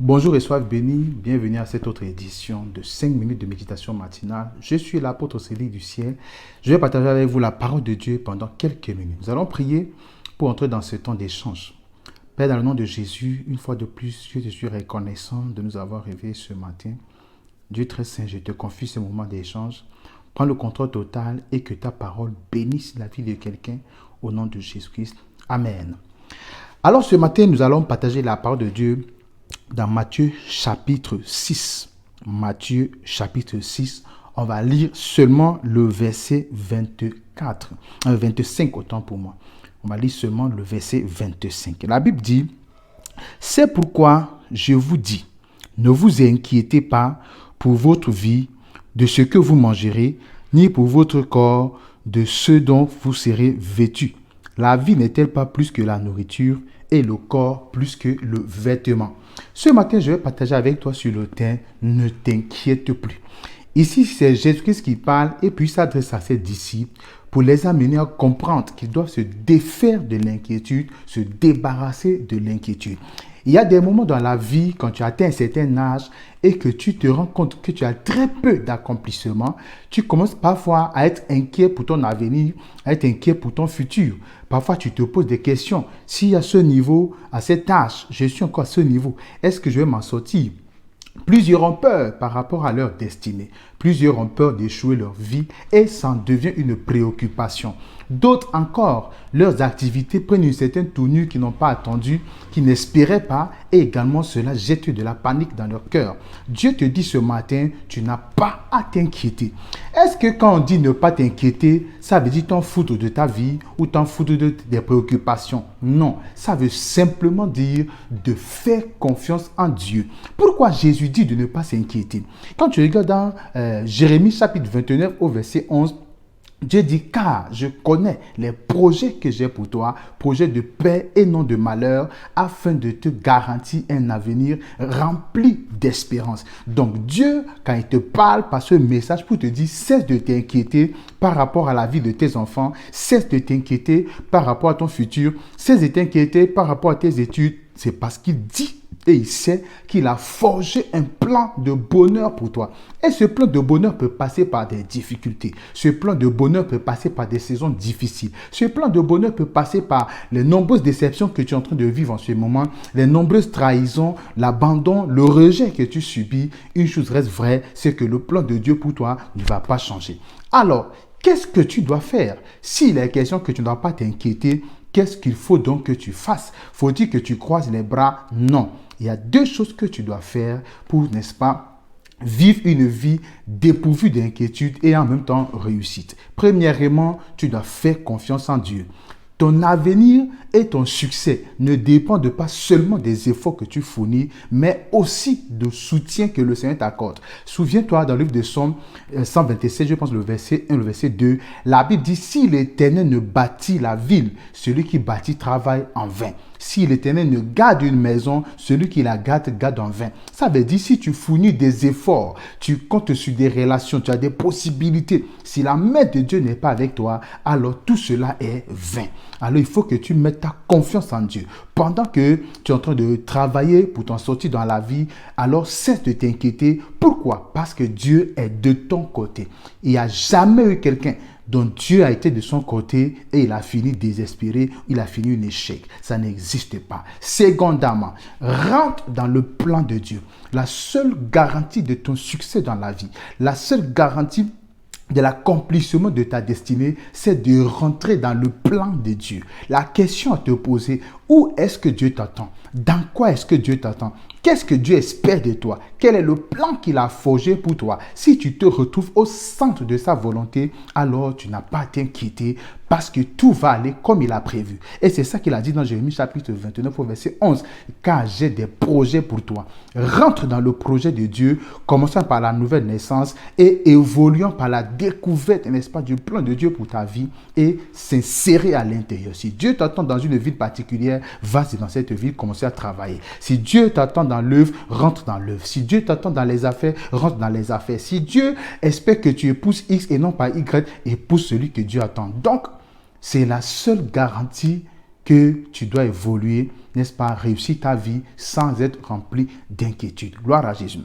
Bonjour et sois béni, bienvenue à cette autre édition de 5 minutes de méditation matinale. Je suis l'apôtre Cédric du ciel. Je vais partager avec vous la parole de Dieu pendant quelques minutes. Nous allons prier pour entrer dans ce temps d'échange. Père, dans le nom de Jésus, une fois de plus, je te suis reconnaissant de nous avoir réveillés ce matin. Dieu très saint, je te confie ce moment d'échange. Prends le contrôle total et que ta parole bénisse la vie de quelqu'un au nom de Jésus-Christ. Amen. Alors ce matin, nous allons partager la parole de Dieu dans Matthieu chapitre 6. Matthieu chapitre 6, on va lire seulement le verset 25 autant pour moi. On va lire seulement le verset 25. La Bible dit, « C'est pourquoi je vous dis, ne vous inquiétez pas pour votre vie de ce que vous mangerez, ni pour votre corps de ce dont vous serez vêtus. La vie n'est-elle pas plus que la nourriture et le corps plus que le vêtement ?» Ce matin, je vais partager avec toi sur le thème « Ne t'inquiète plus ». Ici, c'est Jésus-Christ qui parle et puis s'adresse à ses disciples pour les amener à comprendre qu'ils doivent se défaire de l'inquiétude, se débarrasser de l'inquiétude. Il y a des moments dans la vie, quand tu atteins un certain âge et que tu te rends compte que tu as très peu d'accomplissement, tu commences parfois à être inquiet pour ton avenir, à être inquiet pour ton futur. Parfois, tu te poses des questions. Si à ce niveau, à cet âge, je suis encore à ce niveau, est-ce que je vais m'en sortir ? Plusieurs ont peur par rapport à leur destinée. Plusieurs ont peur d'échouer leur vie et ça en devient une préoccupation. D'autres encore, leurs activités prennent une certaine tournure qu'ils n'ont pas attendue, qu'ils n'espéraient pas et également cela jette de la panique dans leur cœur. Dieu te dit ce matin, tu n'as pas à t'inquiéter. Est-ce que quand on dit ne pas t'inquiéter, ça veut dire t'en foutre de ta vie ou t'en foutre des préoccupations? Non, ça veut simplement dire de faire confiance en Dieu. Pourquoi Jésus dit de ne pas s'inquiéter? Quand tu regardes dans Jérémie chapitre 29 au verset 11, Dieu dit, car je connais les projets que j'ai pour toi, projets de paix et non de malheur, afin de te garantir un avenir rempli d'espérance. Donc Dieu, quand il te parle par ce message pour te dire, cesse de t'inquiéter par rapport à la vie de tes enfants, cesse de t'inquiéter par rapport à ton futur, cesse de t'inquiéter par rapport à tes études, c'est parce qu'il dit et il sait qu'il a forgé un plan de bonheur pour toi. Et ce plan de bonheur peut passer par des difficultés. Ce plan de bonheur peut passer par des saisons difficiles. Ce plan de bonheur peut passer par les nombreuses déceptions que tu es en train de vivre en ce moment, les nombreuses trahisons, l'abandon, le rejet que tu subis. Une chose reste vraie, c'est que le plan de Dieu pour toi ne va pas changer. Alors, qu'est-ce que tu dois faire? S'il est question que tu ne dois pas t'inquiéter, qu'est-ce qu'il faut donc que tu fasses? Faut-il que tu croises les bras? Non. Il y a deux choses que tu dois faire pour, n'est-ce pas, vivre une vie dépourvue d'inquiétude et en même temps réussite. Premièrement, tu dois faire confiance en Dieu. Ton avenir et ton succès ne dépendent pas seulement des efforts que tu fournis, mais aussi du soutien que le Seigneur t'accorde. Souviens-toi, dans le livre de Psaume 127, je pense le verset 1, le verset 2, la Bible dit, si l'Éternel ne bâtit la ville, celui qui bâtit travaille en vain. Si l'Éternel ne garde une maison, celui qui la garde en vain. Ça veut dire, si tu fournis des efforts, tu comptes sur des relations, tu as des possibilités. Si la main de Dieu n'est pas avec toi, alors tout cela est vain. Alors il faut que tu mettes ta confiance en Dieu. Pendant que tu es en train de travailler pour t'en sortir dans la vie, alors cesse de t'inquiéter. Pourquoi? Parce que Dieu est de ton côté. Il n'y a jamais eu quelqu'un dont Dieu a été de son côté et il a fini désespéré, il a fini un échec. Ça n'existe pas. Secondamment, rentre dans le plan de Dieu. La seule garantie de ton succès dans la vie, la seule garantie de l'accomplissement de ta destinée, c'est de rentrer dans le plan de Dieu. La question à te poser, où est-ce que Dieu t'attend? Dans quoi est-ce que Dieu t'attend? Qu'est-ce que Dieu espère de toi? Quel est le plan qu'il a forgé pour toi? Si tu te retrouves au centre de sa volonté, alors tu n'as pas à t'inquiéter parce que tout va aller comme il a prévu. Et c'est ça qu'il a dit dans Jérémie chapitre 29 au verset 11. Car j'ai des projets pour toi. Rentre dans le projet de Dieu, commençant par la nouvelle naissance et évoluant par la découverte, n'est-ce pas, du plan de Dieu pour ta vie et s'insérer à l'intérieur. Si Dieu t'attend dans une ville particulière, vas-y dans cette ville, commencer à travailler. Si Dieu t'attend dans l'œuvre, rentre dans l'œuvre. Si Dieu t'attend dans les affaires, rentre dans les affaires. Si Dieu espère que tu épouses X et non pas Y, épouse celui que Dieu attend. Donc, c'est la seule garantie que tu dois évoluer n'est-ce pas, réussir ta vie sans être rempli d'inquiétude. Gloire à Jésus.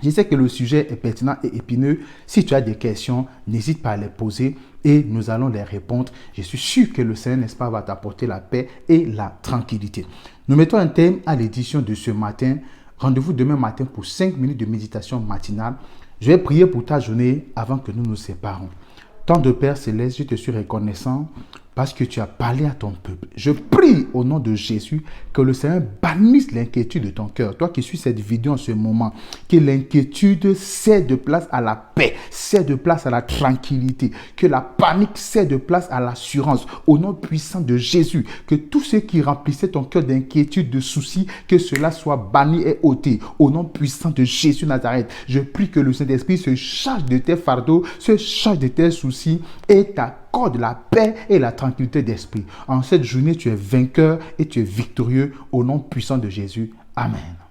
Je sais que le sujet est pertinent et épineux. Si tu as des questions, n'hésite pas à les poser et nous allons les répondre. Je suis sûr que le Seigneur, n'est-ce pas, va t'apporter la paix et la tranquillité. Nous mettons un thème à l'édition de ce matin. Rendez-vous demain matin pour 5 minutes de méditation matinale. Je vais prier pour ta journée avant que nous nous séparons. Tant de Père Céleste, je te suis reconnaissant parce que tu as parlé à ton peuple. Je prie au nom de Jésus que le Seigneur bannisse l'inquiétude de ton cœur. Toi qui suis cette vidéo en ce moment, que l'inquiétude cède de place à la paix, cède de place à la tranquillité, que la panique cède de place à l'assurance. Au nom puissant de Jésus, que tout ce qui remplissait ton cœur d'inquiétude, de soucis, que cela soit banni et ôté. Au nom puissant de Jésus Nazareth, je prie que le Saint-Esprit se charge de tes fardeaux, se charge de tes soucis et t'accorde la paix et la tranquillité d'esprit. En cette journée, tu es vainqueur et tu es victorieux au nom puissant de Jésus. Amen.